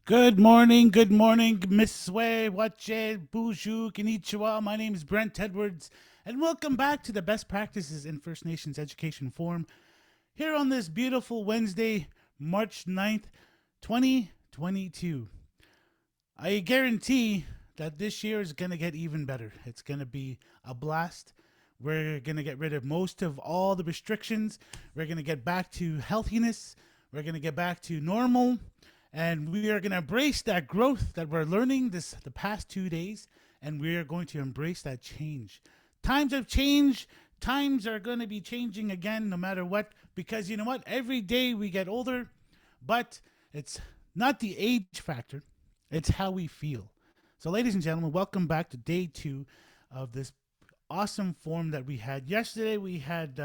Good morning, Miss Sway, Wache, Bonjour, Konnichiwa. My name is Brent Edwards, and welcome back to the Best Practices in First Nations Education Forum here on this beautiful Wednesday, March 9th, 2022. I guarantee that this year is going to get even better. It's going to be a blast. We're going to get rid of most of all the restrictions. We're going to get back to healthiness. We're going to get back to normal. And we are going to embrace that growth that we're learning the past 2 days. And we are going to embrace that change. Times have changed. Times are going to be changing again no matter what. Because you know what? Every day we get older. But it's not the age factor. It's how we feel. So, ladies and gentlemen, welcome back to day 2 of this awesome forum that we had. Yesterday, we had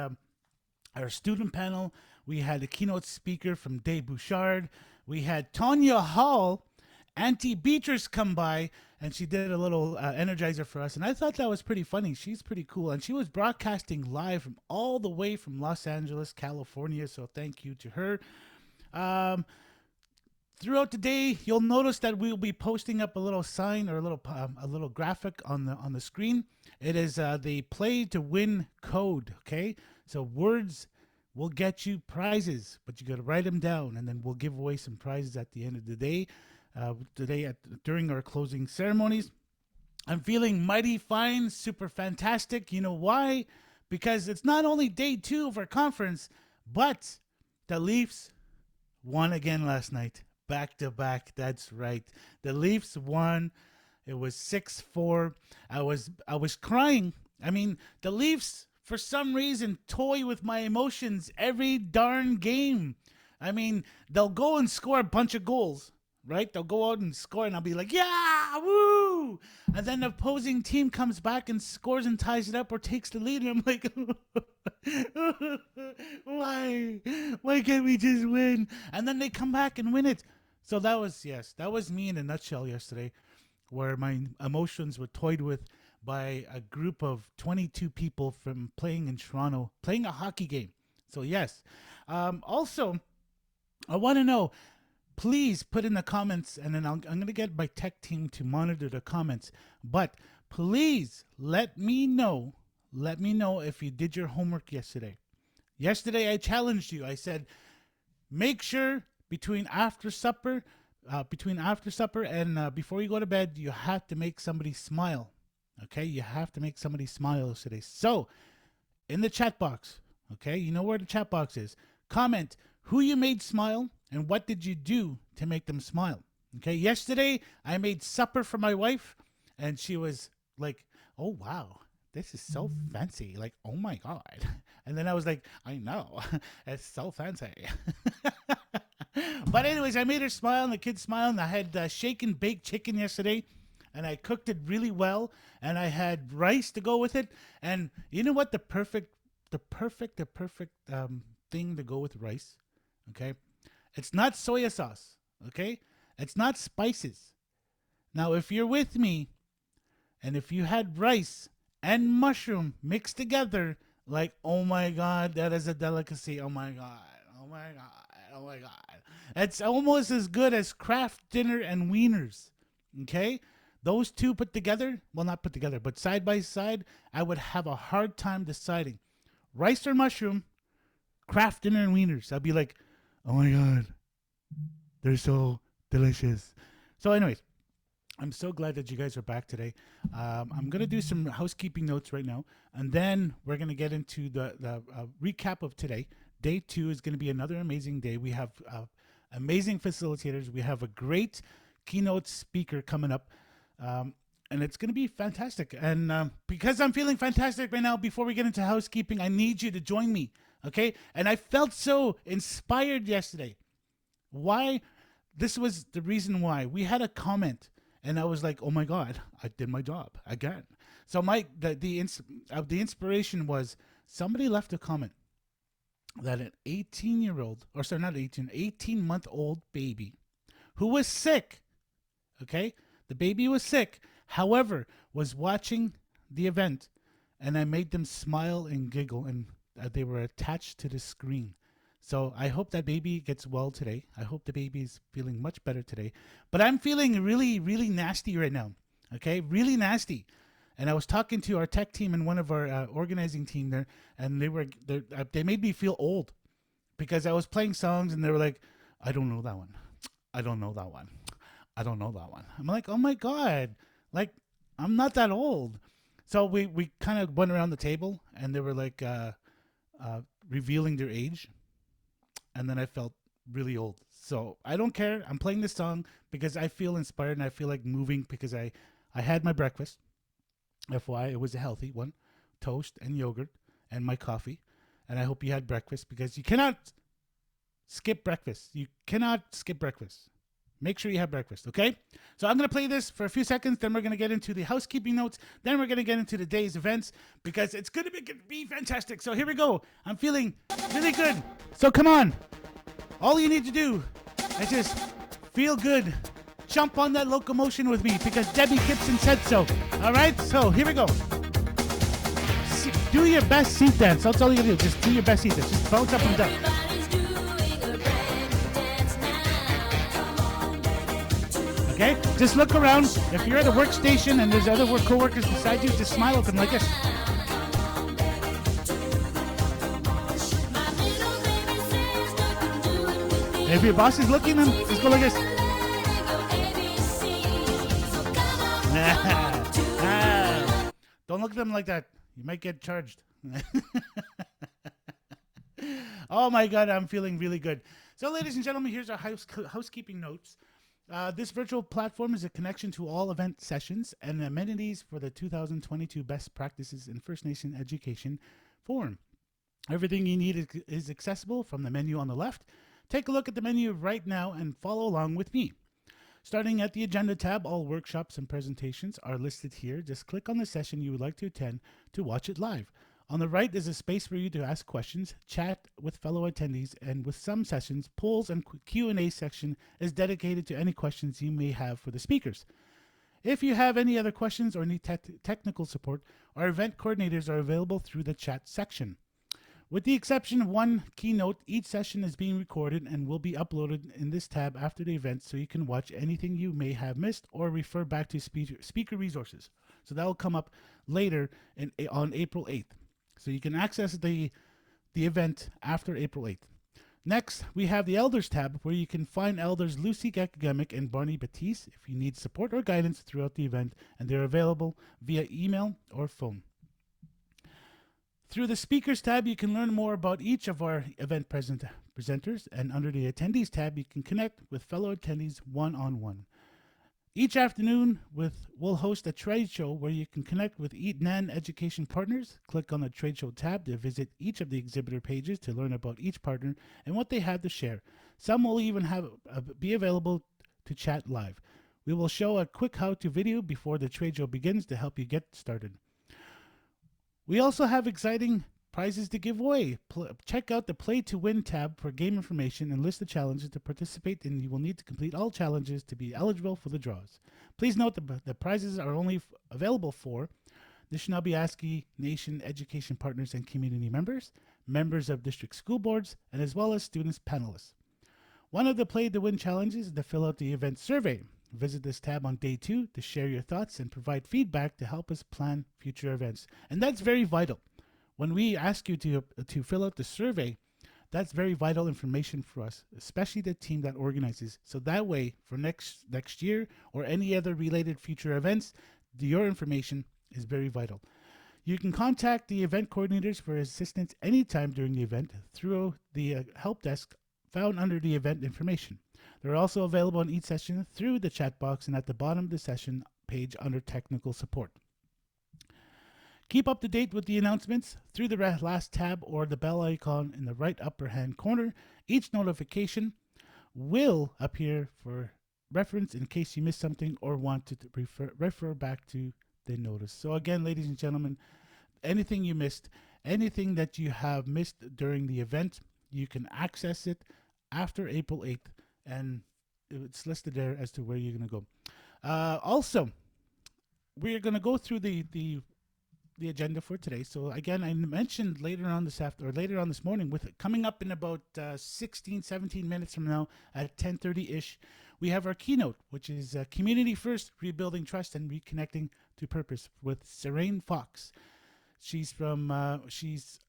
our student panel. We had a keynote speaker from Dave Bouchard. We had Tanya Hall, Auntie Beatrice, come by, and she did a little energizer for us. And I thought that was pretty funny. She's pretty cool. And she was broadcasting live from all the way from Los Angeles, California. So thank you to her. Throughout the day, you'll notice that we'll be posting up a little sign or a little graphic on the screen. It is the play to win code. Okay, so words will get you prizes, but you got to write them down, and then we'll give away some prizes at the end of the day. During our closing ceremonies, I'm feeling mighty fine, super fantastic. You know why? Because it's not only day 2 of our conference, but the Leafs won again last night. Back to back. That's right. The Leafs won. It was 6-4. I was crying. I mean, the Leafs for some reason toy with my emotions every darn game. I mean, they'll go and score a bunch of goals, right? They'll go out and score, and I'll be like, yeah, woo! And then the opposing team comes back and scores and ties it up or takes the lead, and I'm like, why? Why can't we just win? And then they come back and win it. So that was me in a nutshell yesterday, where my emotions were toyed with by a group of 22 people from playing in Toronto, playing a hockey game. So yes. Also, I want to know, please put in the comments, and then I'm going to get my tech team to monitor the comments. But please let me know if you did your homework yesterday. Yesterday, I challenged you. I said, make sure between after supper and before you go to bed, you have to make somebody smile. Okay, you have to make somebody smile today. So, in the chat box, okay, you know where the chat box is. Comment who you made smile and what did you do to make them smile. Okay, yesterday I made supper for my wife, and she was like, "Oh wow, this is so fancy!" Like, "Oh my god!" And then I was like, "I know, it's so fancy." But anyways, I made her smile and the kids smile. And I had shaken baked chicken yesterday, and I cooked it really well. And I had rice to go with it. And you know what? The perfect thing to go with rice. Okay, it's not soya sauce. Okay, it's not spices. Now, if you're with me, and if you had rice and mushroom mixed together, like, oh my god, that is a delicacy. Oh my god. Oh my god. Oh my god. It's almost as good as Kraft dinner and wieners. Okay? Those two put together, well, not put together, but side by side, I would have a hard time deciding. Rice or mushroom, Kraft dinner and wieners. I'd be like, oh my god, they're so delicious. So, anyways, I'm so glad that you guys are back today. I'm going to do some housekeeping notes right now, and then we're going to get into the recap of today. Day 2 is going to be another amazing day. We have amazing facilitators. We have a great keynote speaker coming up, and it's going to be fantastic. And because I'm feeling fantastic right now, before we get into housekeeping, I need you to join me, okay? And I felt so inspired yesterday. Why? This was the reason why. We had a comment, and I was like, "Oh my God, I did my job again." So the inspiration was somebody left a comment that an 18-year-old, or sorry, not 18-month-old baby who was sick, okay? The baby was sick, however, was watching the event, and I made them smile and giggle, and they were attached to the screen. So I hope that baby gets well today. I hope the baby is feeling much better today. But I'm feeling really, really nasty right now. Okay, really nasty. And I was talking to our tech team and one of our organizing team there, and they made me feel old because I was playing songs and they were like, "I don't know that one. I don't know that one. I don't know that one." I'm like, "Oh my god, like I'm not that old." So we kind of went around the table and they were like uh, revealing their age, and then I felt really old. So I don't care. I'm playing this song because I feel inspired and I feel like moving because I had my breakfast. FY, it was a healthy one, toast and yogurt and my coffee. And I hope you had breakfast because you cannot skip breakfast. You cannot skip breakfast. Make sure you have breakfast, okay? So I'm going to play this for a few seconds. Then we're going to get into the housekeeping notes. Then we're going to get into the day's events because it's going to be fantastic. So here we go. I'm feeling really good. So come on. All you need to do is just feel good. Jump on that locomotion with me because Debbie Gibson said so. All right? So here we go. Do your best seat dance. That's all you gotta do. Just do your best seat dance. Just bounce up and down. Okay? Just look around. If you're at a workstation and there's other co-workers beside you, just smile at them like this. If your boss is looking at them, just go like this. Don't look at them like that. You might get charged. Oh my God, I'm feeling really good. So, ladies and gentlemen, here's our housekeeping notes. This virtual platform is a connection to all event sessions and amenities for the 2022 Best Practices in First Nation Education Forum. Everything you need is accessible from the menu on the left. Take a look at the menu right now and follow along with me. Starting at the Agenda tab, all workshops and presentations are listed here. Just click on the session you would like to attend to watch it live. On the right is a space for you to ask questions, chat with fellow attendees, and with some sessions, polls and Q&A section is dedicated to any questions you may have for the speakers. If you have any other questions or need technical support, our event coordinators are available through the chat section. With the exception of one keynote, each session is being recorded and will be uploaded in this tab after the event so you can watch anything you may have missed or refer back to speaker resources. So that will come up later on April 8th. So you can access the event after April 8th. Next, we have the Elders tab where you can find Elders Lucy Gakagamic and Barney Batiste if you need support or guidance throughout the event, and they're available via email or phone. Through the Speakers tab, you can learn more about each of our event presenters, and under the Attendees tab, you can connect with fellow attendees one-on-one. Each afternoon, we'll host a trade show where you can connect with NAN education partners. Click on the Trade Show tab to visit each of the exhibitor pages to learn about each partner and what they have to share. Some will even be available to chat live. We will show a quick how-to video before the trade show begins to help you get started. We also have exciting prizes to give away. Check out the Play to Win tab for game information and list the challenges to participate in. You will need to complete all challenges to be eligible for the draws. Please note that the prizes are only available for the Anishinaabe Nation education partners and community members, members of district school boards, and as well as students panelists. One of the Play to Win challenges is to fill out the event survey. Visit this tab on day 2 to share your thoughts and provide feedback to help us plan future events. And that's very vital. When we ask you to fill out the survey, that's very vital information for us, especially the team that organizes. So that way, for next year or any other related future events, your information is very vital. You can contact the event coordinators for assistance anytime during the event through the help desk found under the event information. They're also available in each session through the chat box and at the bottom of the session page under technical support. Keep up to date with the announcements through the last tab or the bell icon in the right upper hand corner. Each notification will appear for reference in case you missed something or want to refer back to the notice. So again, ladies and gentlemen, anything you missed, anything that you have missed during the event, you can access it after April 8th, and it's listed there as to where you're going to go. Also, we're going to go through the the agenda for today. So again, I mentioned later on later on this morning, with coming up in about 16, 17 minutes from now at 10:30 ish, we have our keynote, which is Community First: Rebuilding Trust and Reconnecting to Purpose with Serene Fox. She's from she's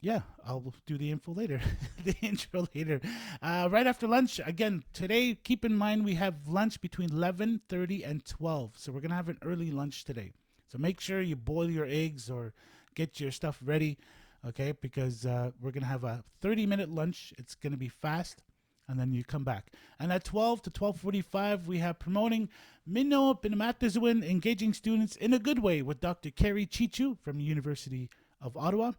yeah, I'll do the info later, the intro later. Right after lunch, again, today, keep in mind we have lunch between 11:30 and 12. So we're going to have an early lunch today. So make sure you boil your eggs or get your stuff ready, okay? Because we're going to have a 30-minute lunch. It's going to be fast, and then you come back. And at 12 to 12:45, we have promoting Minno Pinamatazuan, engaging students in a good way with Dr. Kerry Chichu from the University of Ottawa.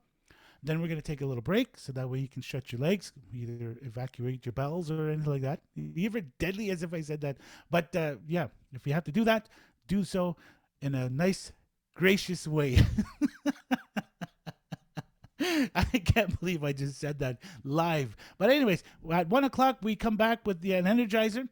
Then we're going to take a little break so that way you can stretch your legs, either evacuate your bowels or anything like that. You're deadly as if I said that. But yeah, if you have to do that, do so in a nice, gracious way. I can't believe I just said that live. But anyways, at 1 o'clock, we come back with an Energizer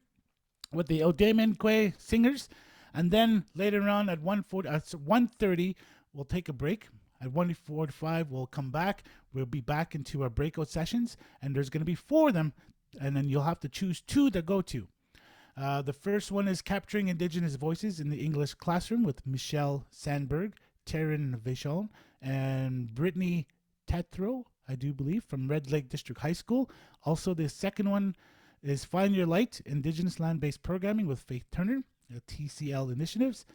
with the Odemenkwe singers. And then later on at 1:30, we'll take a break. At 1:45, we'll come back. We'll be back into our breakout sessions, and there's going to be 4 of them, and then you'll have to choose 2 to go to. The first one is Capturing Indigenous Voices in the English Classroom with Michelle Sandberg, Taryn Vachon, and Brittany Tatro, I do believe, from Red Lake District High School. Also, the second one is Find Your Light, Indigenous Land-Based Programming with Faith Turner, TCL Initiatives.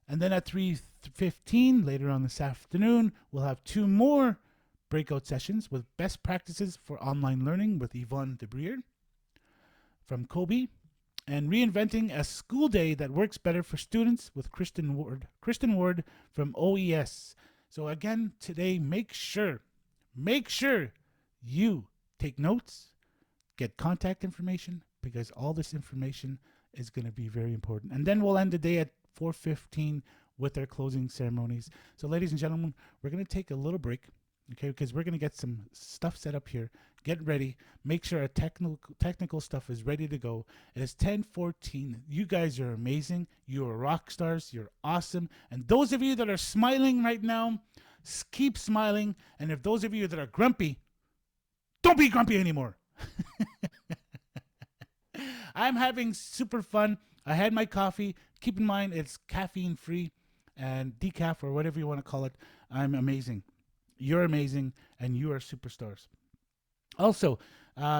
And then at 3:15, later on this afternoon, we'll have 2 more breakout sessions with Best Practices for Online Learning with Yvonne DeBrier from Kobe, and Reinventing a School Day That Works Better for Students with Kristen Ward from OES. So again, today, make sure you take notes, get contact information, because all this information is going to be very important. And then we'll end the day at 4:15 with our closing ceremonies. So ladies and gentlemen, we're going to take a little break, okay, because we're going to get some stuff set up here. Get ready. Make sure our technical stuff is ready to go. It is 10:14. You guys are amazing. You are rock stars. You're awesome. And those of you that are smiling right now, keep smiling. And if those of you that are grumpy, don't be grumpy anymore. I'm having super fun. I had my coffee. Keep in mind, it's caffeine free and decaf or whatever you want to call it. I'm amazing. You're amazing, and you are superstars. Also,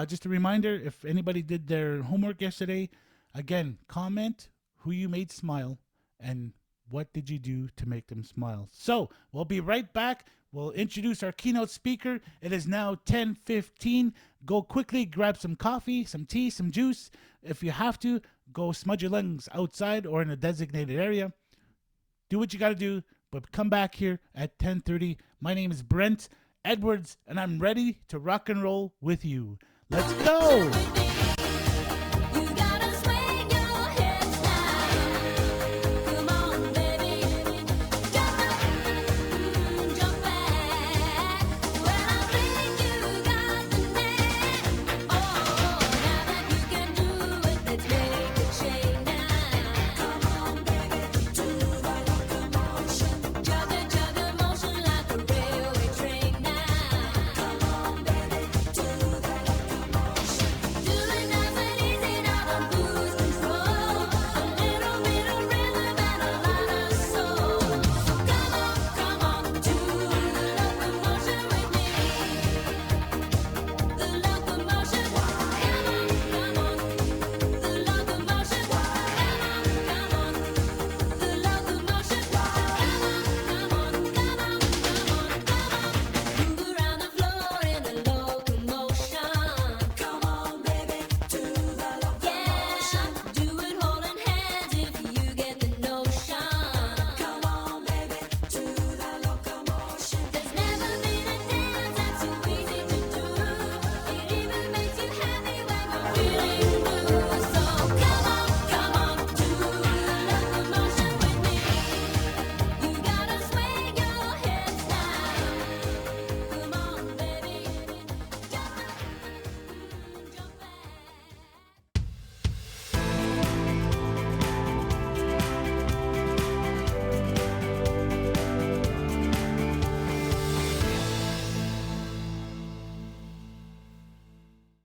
just a reminder, if anybody did their homework yesterday, again, comment who you made smile and what did you do to make them smile. So we'll be right back. We'll introduce our keynote speaker. It is now 10:15. Go quickly, grab some coffee, some tea, some juice. If you have to, go smudge your lungs outside or in a designated area. Do what you got to do, but come back here at 10:30. My name is Brent Edwards, and I'm ready to rock and roll with you. Let's go!